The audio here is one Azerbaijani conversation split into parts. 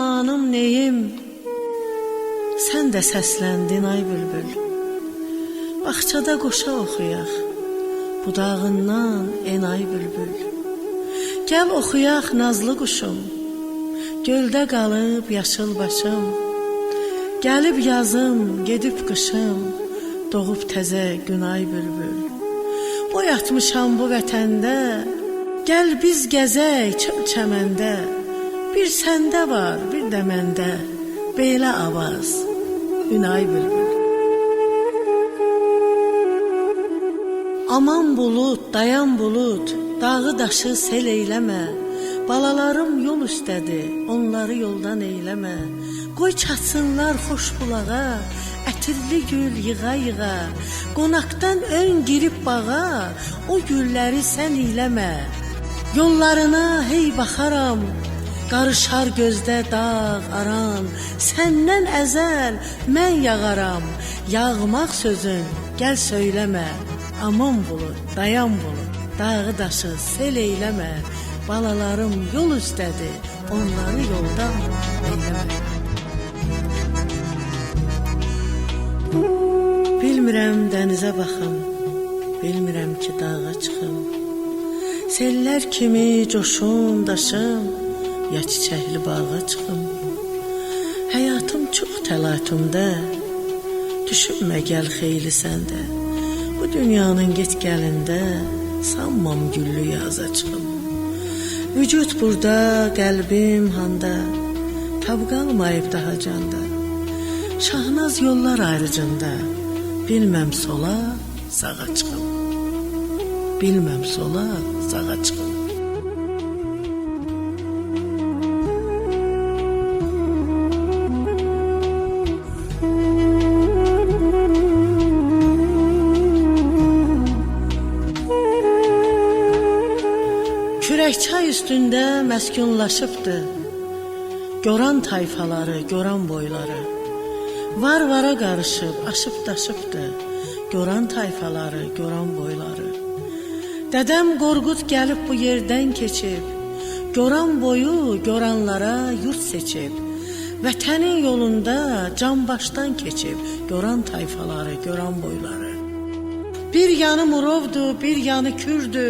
dərmanım neyim, sən də səsləndin ay bülbül. Bağçada qoşa oxuyaq, budağından enay bülbül. Gəl oxuyaq nazlı quşum, göldə qalıb yaşıl başım. Gəlib yazım, gedib qışım, doğub təzə günay bülbül. Boy atmışam bu vətəndə, gəl biz gəzək çöl çəməndə. Bir səndə var, bir də məndə, belə avaz, Ünay bülbül. Aman bulut, dayan bulut, dağı daşı sel eyləmə. Balalarım yol üstədir, onları yoldan eyləmə. Qoy çatsınlar xoş bulağa, ətirli gül yığa-yığa. Qonaqdan ön girib bağa, o gülləri sən eyləmə. Yollarına hey baxaram, qarışar gözdə dağ, aran. Səndən əzəl mən yağaram, yağmaq sözün gəl söyləmə. Aman bulut, dayan bulut, dağı daşı sel eyləmə. Balalarım yol üstədir, onları yoldan eyləmə. Bilmirəm dənizə baxım, bilmirəm ki dağa çıxım. Sellər kimi coşum, daşım, ya çiçəkli bağa çıxım. Həyatım çox təlatümdə, düşünmə gəl xeyli səndə. Bu dünyanın get gəlində, sanmam güllü yaza çıxım. Vücud burada, qəlbim handa, tab qalmayıb daha canda. Şahnaz yollar ayrıcında, bilməm sola, sağa çıxım. Bilməm sola, sağa çıxım. Kürək çay üstündə məskunlaşıbdı, göran tayfaları, göran boyları. Var-vara qarışıb, aşıb-daşıbdı, göran tayfaları, göran boyları. Dədəm Qorqud gəlib bu yerdən keçib, göran boyu, göranlara yurt seçib. Vətənin yolunda can başdan keçib, göran tayfaları, göran boyları. Bir yanı Murovdu, bir yanı Kürdü,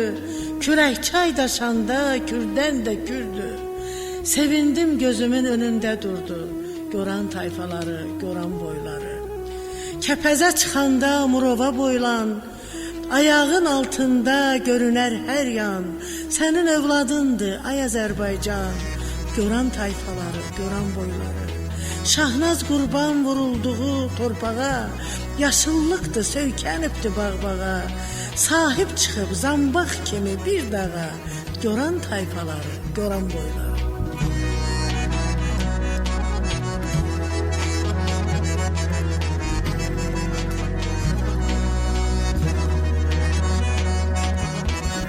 kürək çay daşanda Kürdən də Kürdü. Sevindim gözümün önündə durdu, göran tayfaları, göran boyları. Kəpəzə çıxanda Murova boylan, ayağın altında görünər hər yan. Sənin övladındır ay Azərbaycan, göran tayfaları, göran boyları. Şahnaz qurban vurulduğu torpağa, yaşıllıqdır, söykənibdi bağbağa. Sahib çıxıb zambaq kimi bir dağa, göran tayfaları, göran boyları.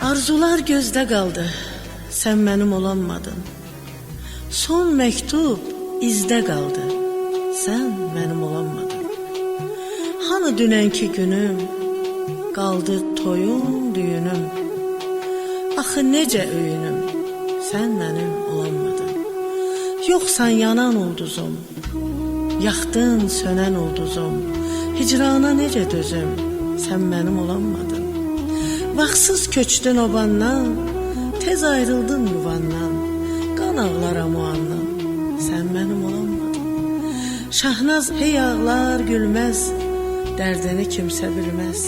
Arzular gözdə qaldı, sən mənim olanmadın. Son məktub izdə qaldı, sən mənim olanmadın. Hanı dünənki günüm, qaldı toyum, düyünüm. Axı necə öyünüm, sən mənim olanmadın. Yoxsan yanan ulduzum, yaxdın sönən ulduzum. Hicrana necə dözüm, sən mənim olanmadın. Vaxtsız köçdün obandan, tez ayrıldın yuvandan. Qan ağlaram o andan, sən mənim olanmadın. Şahnaz hey ağlar, gülməz, dərdini kimsə bilməz.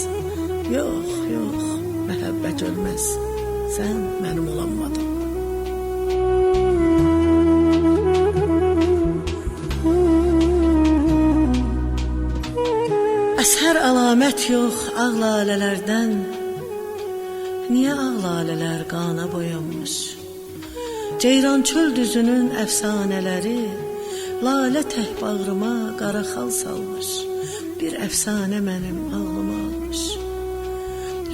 Yox, yox, məhəbbət ölməz, sən mənim olanmadın. Əsər əlamət yox ağ lalələrdən, niyə ağ lalələr qana boyanmış? Ceyran çöl düzünün əfsanələri, lalə tək bağrıma qara xal salmış. Bir əfsanə mənim ağlıma almış.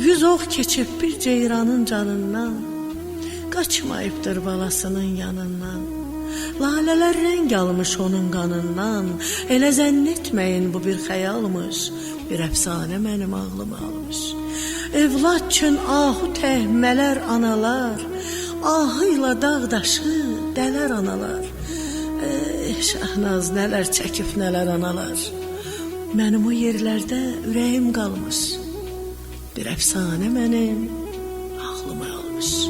100 ox keçib bir ceyranın canından, qaçmayıbdır balasının yanından. Lalələr rəng almış onun qanından, elə zənn etməyin bu bir xəyalmış. Bir əfsanə mənim ağlıma almış. Evlad üçün ahu təhmələr analar, ahıyla dağ daşı dələr analar. Şahnaz nələr çəkib, nələr analar. Mənim o yerlərdə ürəyim qalmış. Bir əfsanə mənim ağlıma almış.